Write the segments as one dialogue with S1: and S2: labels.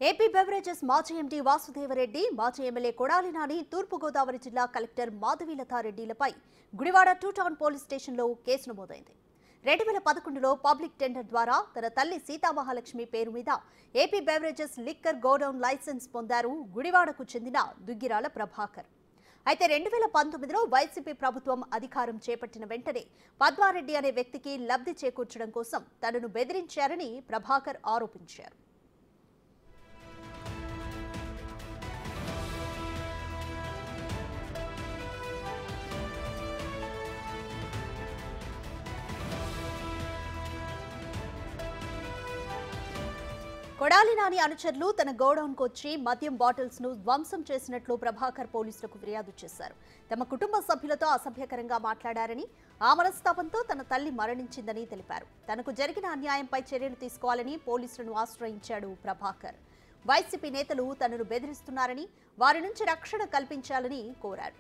S1: AP beverages మాజీ MD Vasudeva Reddy, మాజీ MLA Kodali Nani, తూర్పుగోదావరి జిల్లా కలెక్టర్ మాధవీలతారెడ్డిలపై గుడివాడ 2 టౌన్ పోలీస్ స్టేషన్లో కేసు నమోదైంది. 2011లో పబ్లిక్ టెండర్ ద్వారా తన తల్లి సీతామహాలక్ష్మి పేరు మీద AP beverages liquor godown licence పొందారు గుడివాడకు చెందిన దుగ్గిరాల ప్రభాకర్. అయితే 2019లో వైసీపీ ప్రభుత్వం అధికారం చేపట్టిన వెంటనే పద్మారెడ్డి అనే వ్యక్తికి లబ్ధి చేకూర్చడం కోసం తనను బెదిరించారని ప్రభాకర్ ఆరోపించారు. కొడాలి నాని అనుచరులు తన గోడౌన్కు వచ్చి మద్యం బాటిల్స్ ను ధ్వంసం చేసినట్లు ప్రభాకర్ పోలీసులకు ఫిర్యాదు చేశారు. తమ కుటుంబ సభ్యులతో అసభ్యకరంగా మాట్లాడారని, ఆ మనస్తాపంతో తన తల్లి మరణించిందని తెలిపారు. తనకు జరిగిన అన్యాయంపై చర్యలు తీసుకోవాలని పోలీసులను ఆశ్రయించాడు ప్రభాకర్. వైసీపీ నేతలు తనను బెదిరిస్తున్నారని, వారి నుంచి రక్షణ కల్పించాలని కోరారు.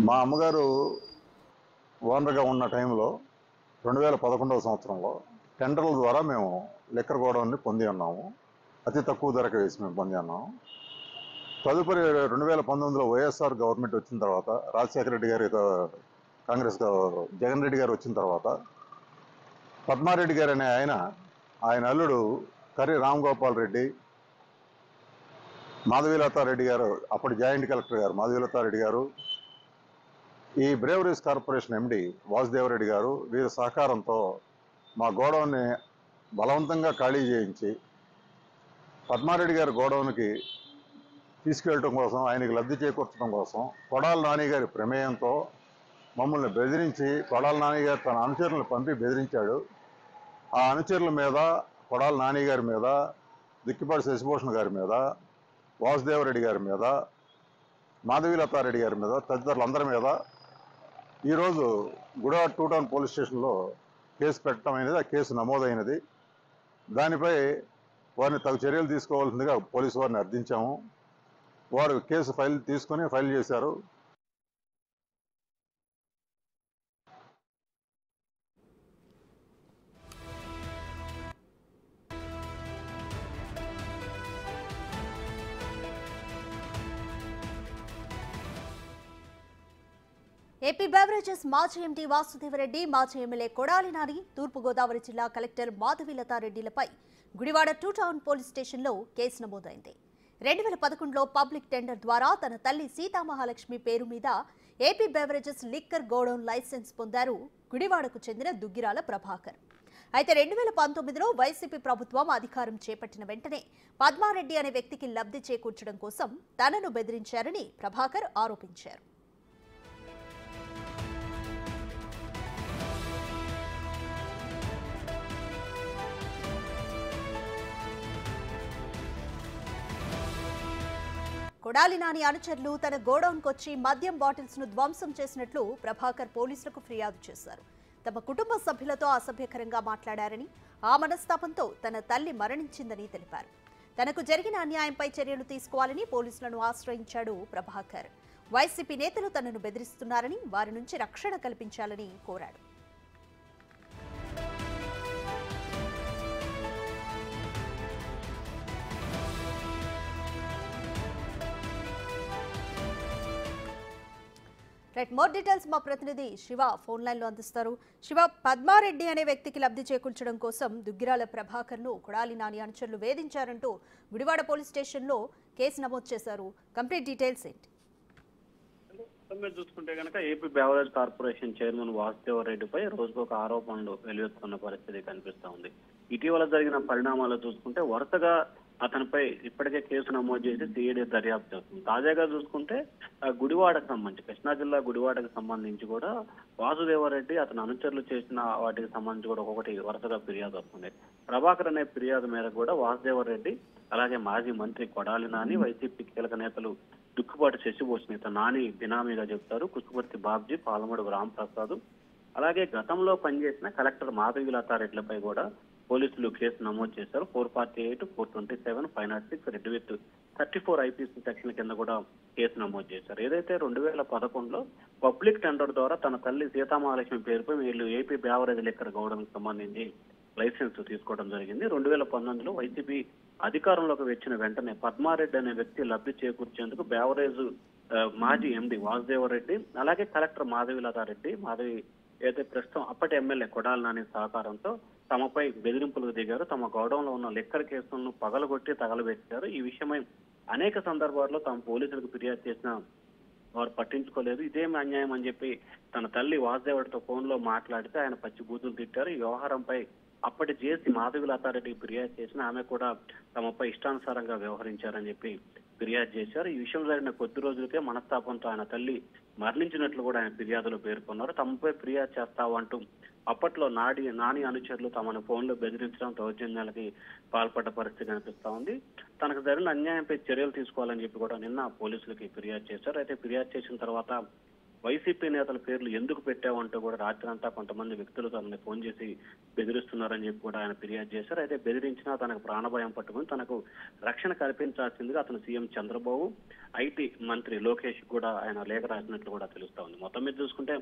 S2: మా అమ్మగారు ఓనర్గా ఉన్న టైంలో 2011 సంవత్సరంలో టెండర్ల ద్వారా మేము లిక్కర్ గోడౌన్ని పొంది ఉన్నాము. అతి తక్కువ ధరకు వేసి మేము పొంది ఉన్నాము. తదుపరి 2019లో వైఎస్ఆర్ గవర్నమెంట్ వచ్చిన తర్వాత, రాజశేఖర రెడ్డి గారి కాంగ్రెస్ జగన్ రెడ్డి గారు వచ్చిన తర్వాత పద్మారెడ్డి గారు అనే ఆయన అల్లుడు కర్రి రామగోపాల్ రెడ్డి, మాధవీలతారెడ్డి గారు, అప్పటి జాయింట్ కలెక్టర్ గారు మాధవీలతారెడ్డి గారు, ఈ బ్రేవరీస్ కార్పొరేషన్ ఎండి వాసుదేవరెడ్డి గారు, వీరి సహకారంతో మా గోడౌన్ని బలవంతంగా ఖాళీ చేయించి పద్మారెడ్డి గారి గోడౌన్కి తీసుకెళ్ళటం కోసం, ఆయనకి లబ్ధి చేకూర్చడం కోసం కొడాలి నాని గారి ప్రమేయంతో మమ్మల్ని బెదిరించి, కొడాలి నాని గారు తన అనుచరులను పంపి బెదిరించాడు. ఆ అనుచరుల మీద, కొడాలి నాని గారి మీద, దిక్కిపాటి శశిభూషణ్ గారి మీద, వాసుదేవరెడ్డి గారి మీద, మాధవీలతారెడ్డి గారి మీద, తదితరులందరి మీద ఈరోజు గుడివాడ 2 టౌన్ పోలీస్ స్టేషన్లో కేసు పెట్టడం అయినది. ఆ కేసు నమోదైనది. దానిపై వారిని తగు చర్యలు తీసుకోవాల్సిందిగా పోలీసు వారిని అర్థించాము. వారు కేసు ఫైల్ చేశారు.
S1: ఏపీ బెవరేజెస్ మాజీ ఎండీ వాసుదేవరెడ్డి, మాజీ ఎమ్మెల్యే కొడాలి నాని, తూర్పుగోదావరి జిల్లా కలెక్టర్ మాధవీలతారెడ్డిలపై గుడివాడ 2 టౌన్ పోలీస్ స్టేషన్లో కేసు నమోదైంది. 2011లో పబ్లిక్ టెండర్ ద్వారా తన తల్లి సీతామహాలక్ష్మి పేరు మీద AP beverages liquor godown licence పొందారు గుడివాడకు చెందిన దుగ్గిరాల ప్రభాకర్. అయితే 2019లో వైసీపీ ప్రభుత్వం అధికారం చేపట్టిన వెంటనే పద్మారెడ్డి అనే వ్యక్తికి లబ్ధి చేకూర్చడం కోసం తనను బెదిరించారని ప్రభాకర్ ఆరోపించారు. కొడాలి నాని అనుచరులు తన గోడౌన్కు వచ్చి మద్యం బాటిల్స్ ను ధ్వంసం చేసినట్లు ప్రభాకర్ పోలీసులకు ఫిర్యాదు చేశారు. తమ కుటుంబ సభ్యులతో అసభ్యకరంగా మాట్లాడారని, ఆ మనస్తాపంతో తన తల్లి మరణించిందని తెలిపారు. తనకు జరిగిన అన్యాయంపై చర్యలు తీసుకోవాలని పోలీసులను ఆశ్రయించాడు ప్రభాకర్. వైసీపీ నేతలు తనను బెదిరిస్తున్నారని, వారి నుంచి రక్షణ కల్పించాలని కోరాడు. మోర్ డీటెయిల్స్ మా ప్రతినిధి శివ ఫోన్ లైన్ లో అందిస్తారు. శివ, పద్మారెడ్డి అనే వ్యక్తికి లబ్ధి చేకూర్చడం కోసం దుగ్గిరాల ప్రభాకర్ ను కొడాలి నాని అనుచరులు వేధించారంటూ గుడివాడ పోలీస్ స్టేషన్ లో కేసు నమోదు చేశారు. కంప్లీట్ డీటెయిల్స్ ఏంటి?
S3: మీరు చూసుకుంటే కనుక ఏపీ బెవరేజ్ కార్పొరేషన్ చైర్మన్ వాసుదేవరెడ్డిపై రోజుకొక ఆరోపణలు వెలువెత్తుతున్న పరిస్థితి కనిపిస్తా ఉంది. ఇటీవల జరిగిన పరిణామాలు చూసుకుంటే వరుసగా అతనిపై ఇప్పటికే కేసు నమోదు చేసి సిఐడి దర్యాప్తు చేస్తుంది. తాజాగా చూసుకుంటే గుడివాడకు సంబంధించి, కృష్ణా జిల్లా గుడివాడకు సంబంధించి కూడా వాసుదేవరెడ్డి అతని అనుచరులు చేసిన వాటికి సంబంధించి కూడా ఒక్కొక్కటి వరుసగా ఫిర్యాదు వస్తుంది. ప్రభాకర్ అనే ఫిర్యాదు మేరకు కూడా వాసుదేవరెడ్డి, అలాగే మాజీ మంత్రి కొడాలి నాని, వైసీపీ కీలక నేతలు దుక్కుపాటి శశిభూషణ్, నాని బినామీగా చెప్తారు, కుక్కుపర్తి బాబ్జీ, పాలమడుగు రాంప్రసాద్, అలాగే గతంలో పనిచేసిన కలెక్టర్ మాధవీలతారెడ్డిలపై కూడా పోలీసులు కేసు నమోదు చేశారు. 448, 427, 506, రెడ్ విత్ 34 ఐపీసీ సెక్షన్ కింద కూడా కేసు నమోదు చేశారు. ఏదైతే 2011లో పబ్లిక్ టెండర్ ద్వారా తన తల్లి సీతామహాలక్ష్మి పేరుపై వీళ్ళు ఏపీ బేవరేజ్ లిక్కర్ గౌడకు సంబంధించి లైసెన్స్ తీసుకోవడం జరిగింది. 2019లో వైసీపీ అధికారంలోకి వచ్చిన వెంటనే పద్మారెడ్డి అనే వ్యక్తి లబ్ధి చేకూర్చేందుకు బేవరేజ్ మాజీ ఎండి వాసుదేవరెడ్డి, అలాగే కలెక్టర్ మాధవీలతారెడ్డి ఏదైతే ప్రస్తుతం అప్పటి ఎమ్మెల్యే కొడాలి నాని సహకారంతో తమపై బెదిరింపులకు దిగారు. తమ గౌడంలో ఉన్న లిక్కర్ కేసులను పగలగొట్టి తగలబెట్టారు. ఈ విషయమై అనేక సందర్భాల్లో తాము పోలీసులకు ఫిర్యాదు చేసిన వారు పట్టించుకోలేదు. ఇదేమి అన్యాయం అని చెప్పి తన తల్లి వాసుదేవుడితో ఫోన్లో మాట్లాడితే ఆయన పచ్చి బూతులు తిట్టారు. ఈ వ్యవహారంపై అప్పటి జేసీ మాధవీలతారెడ్డికి ఫిర్యాదు చేసిన ఆమె కూడా తమపై ఇష్టానుసారంగా వ్యవహరించారని చెప్పి ఫిర్యాదు చేశారు. ఈ విషయం జరిగిన కొద్ది రోజులకే మనస్తాపంతో ఆయన తల్లి మరణించినట్లు కూడా ఆయన ఫిర్యాదులో పేర్కొన్నారు. తమపై ఫిర్యాదు చేస్తావంటూ అప్పట్లో నాని అనుచరులు తమను ఫోన్లో బెదిరించడం, దౌర్జన్యాలకి పాల్పడ్డ పరిస్థితి కనిపిస్తా ఉంది. తనకు జరిగిన అన్యాయంపై చర్యలు తీసుకోవాలని చెప్పి కూడా నిన్న పోలీసులకి ఫిర్యాదు చేశారు. అయితే ఫిర్యాదు చేసిన తర్వాత వైసీపీ నేతల పేర్లు ఎందుకు పెట్టావంటూ కూడా రాత్రంతా కొంతమంది వ్యక్తులు తనని ఫోన్ చేసి బెదిరిస్తున్నారని చెప్పి కూడా ఆయన ఫిర్యాదు చేశారు. అయితే బెదిరించినా తనకు ప్రాణభయం పట్టుకుని తనకు రక్షణ కల్పించాల్సిందిగా అతను సీఎం చంద్రబాబు, ఐటీ మంత్రి లోకేష్ కూడా ఆయన లేఖ రాసినట్లు కూడా తెలుస్తా ఉంది. మొత్తం మీద చూసుకుంటే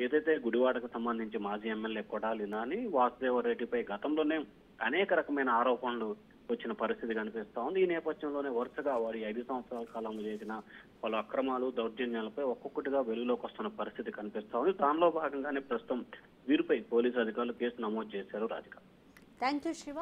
S3: ఏదైతే గుడివాడకు సంబంధించి మాజీ ఎమ్మెల్యే కొడాలి నాని వాసుదేవరెడ్డిపై గతంలోనే అనేక రకమైన ఆరోపణలు వచ్చిన పరిస్థితి కనిపిస్తా ఉంది. ఈ నేపథ్యంలోనే వరుసగా వారి 5 సంవత్సరాల కాలంలో చేసిన పలు అక్రమాలు, దౌర్జన్యాలపై ఒక్కొక్కటిగా వెలుగులోకి వస్తున్న పరిస్థితి కనిపిస్తా ఉంది. దానిలో భాగంగానే ప్రస్తుతం వీరిపై పోలీసు అధికారులు కేసు నమోదు చేశారు. రాధిక.
S1: Thank you Shiva.